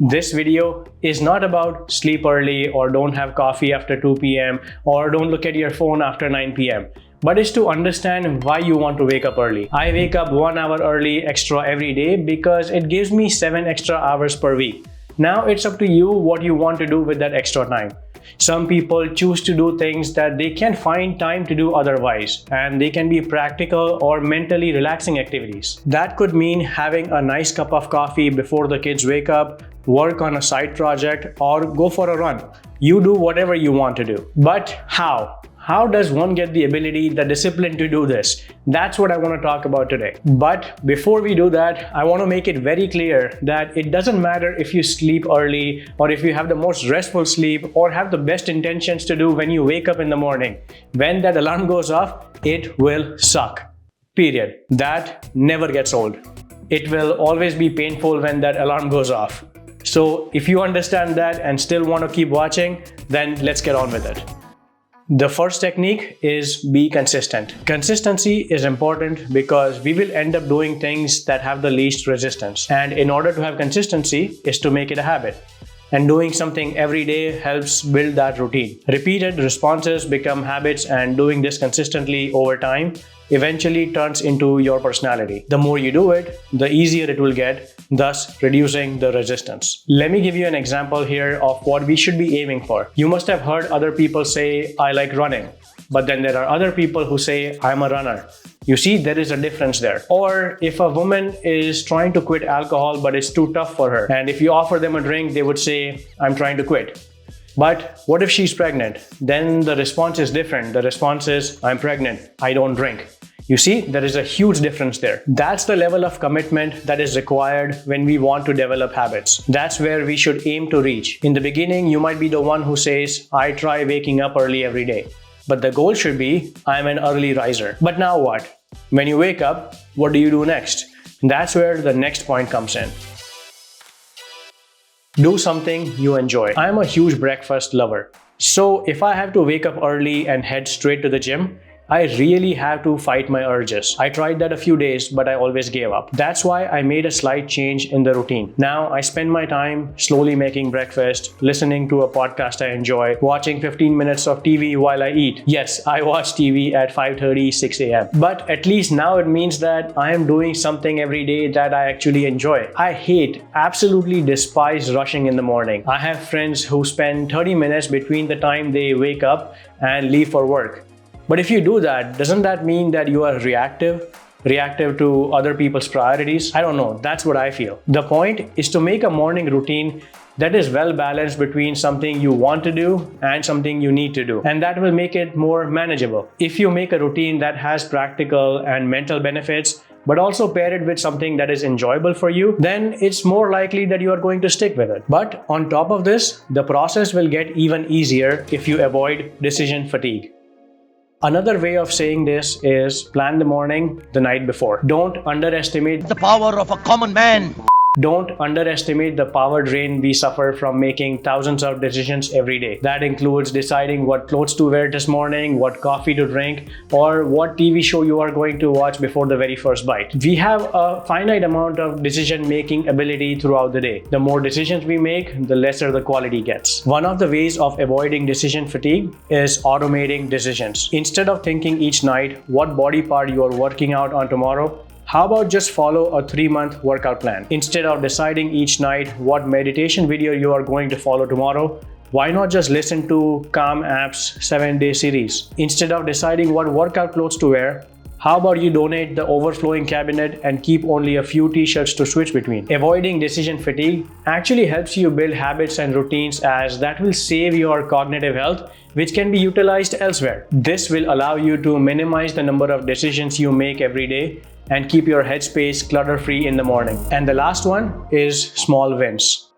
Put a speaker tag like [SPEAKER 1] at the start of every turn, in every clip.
[SPEAKER 1] This video is not about sleep early or don't have coffee after 2 p.m. or don't look at your phone after 9 p.m. but is to understand why you want to wake up early. I wake up 1 hour early extra every day because it gives me 7 extra hours per week. Now it's up to you what you want to do with that extra time. Some people choose to do things that they can't find time to do otherwise, and they can be practical or mentally relaxing activities. That could mean having a nice cup of coffee before the kids wake up, work on a side project, or go for a run. You do whatever you want to do. But how? How does one get the ability, the discipline to do this? That's what I want to talk about today. But before we do that, I want to make it very clear that it doesn't matter if you sleep early or if you have the most restful sleep or have the best intentions to do when you wake up in the morning. When that alarm goes off, it will suck. Period. That never gets old. It will always be painful when that alarm goes off. So if you understand that and still want to keep watching, then let's get on with it. The first technique is be consistent. Consistency is important because we will end up doing things that have the least resistance. And in order to have consistency is to make it a habit. And doing something every day helps build that routine. Repeated responses become habits, and doing this consistently over time eventually turns into your personality. The more you do it, the easier it will get, thus reducing the resistance. Let me give you an example here of what we should be aiming for. You must have heard other people say, I like running. But then there are other people who say, I'm a runner. You see, there is a difference there. Or if a woman is trying to quit alcohol, but it's too tough for her, and if you offer them a drink, they would say, I'm trying to quit. But what if she's pregnant? Then the response is different. The response is, I'm pregnant, I don't drink. You see, there is a huge difference there. That's the level of commitment that is required when we want to develop habits. That's where we should aim to reach. In the beginning, you might be the one who says, I try waking up early every day. But the goal should be, I'm an early riser. But now what? When you wake up, what do you do next? That's where the next point comes in. Do something you enjoy. I'm a huge breakfast lover. So if I have to wake up early and head straight to the gym, I really have to fight my urges. I tried that a few days, but I always gave up. That's why I made a slight change in the routine. Now I spend my time slowly making breakfast, listening to a podcast I enjoy, watching 15 minutes of TV while I eat. Yes, I watch TV at 5:30, 6 a.m. But at least now it means that I am doing something every day that I actually enjoy. I absolutely despise rushing in the morning. I have friends who spend 30 minutes between the time they wake up and leave for work. But if you do that, doesn't that mean that you are reactive to other people's priorities? I don't know. That's what I feel. The point is to make a morning routine that is well balanced between something you want to do and something you need to do. And that will make it more manageable. If you make a routine that has practical and mental benefits, but also pair it with something that is enjoyable for you, then it's more likely that you are going to stick with it. But on top of this, the process will get even easier if you avoid decision fatigue. Another way of saying this is plan the morning the night before. Don't underestimate
[SPEAKER 2] the power of a common man.
[SPEAKER 1] Don't underestimate the power drain we suffer from making thousands of decisions every day. That includes deciding what clothes to wear this morning, what coffee to drink, or what TV show you are going to watch before the very first bite. We have a finite amount of decision-making ability throughout the day. The more decisions we make, the lesser the quality gets. One of the ways of avoiding decision fatigue is automating decisions. Instead of thinking each night what body part you are working out on tomorrow, how about just follow a 3-month workout plan? Instead of deciding each night what meditation video you are going to follow tomorrow, why not just listen to Calm App's 7-day series? Instead of deciding what workout clothes to wear, how about you donate the overflowing cabinet and keep only a few t-shirts to switch between? Avoiding decision fatigue actually helps you build habits and routines, as that will save your cognitive health, which can be utilized elsewhere. This will allow you to minimize the number of decisions you make every day and keep your headspace clutter-free in the morning. And the last one is small wins.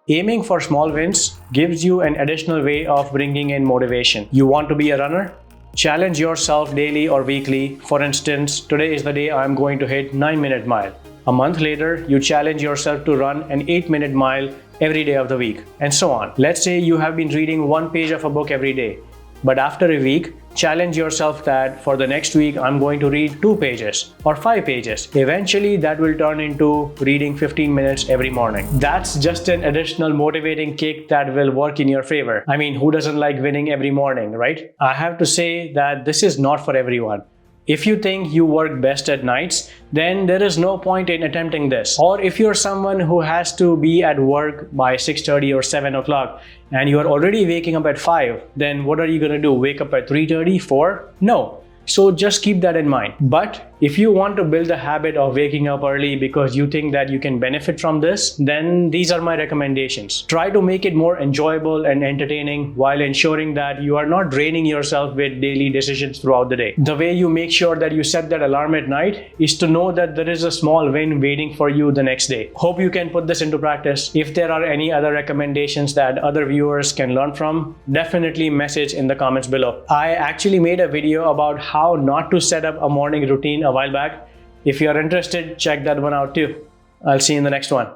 [SPEAKER 1] Aiming for small wins gives you an additional way of bringing in motivation. You want to be a runner? Challenge yourself daily or weekly. For instance, today is the day I'm going to hit 9-minute mile. A month later, you challenge yourself to run an 8-minute mile every day of the week, and so on. Let's say you have been reading 1 page of a book every day, but after a week, Challenge yourself that for the next week, I'm going to read 2 pages or 5 pages. Eventually, that will turn into reading 15 minutes every morning. That's just an additional motivating kick that will work in your favor. I mean, who doesn't like winning every morning, right? I have to say that this is not for everyone. If you think you work best at nights, then there is no point in attempting this. Or if you're someone who has to be at work by 6:30 or 7 o'clock and you are already waking up at 5, then what are you going to do? Wake up at 3:30, 4? No. So just keep that in mind. But if you want to build a habit of waking up early because you think that you can benefit from this, then these are my recommendations. Try to make it more enjoyable and entertaining while ensuring that you are not draining yourself with daily decisions throughout the day. The way you make sure that you set that alarm at night is to know that there is a small win waiting for you the next day. Hope you can put this into practice. If there are any other recommendations that other viewers can learn from, definitely message in the comments below. I actually made a video about how not to set up a morning routine a while back. If you are interested, check that one out too. I'll see you in the next one.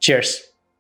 [SPEAKER 1] Cheers.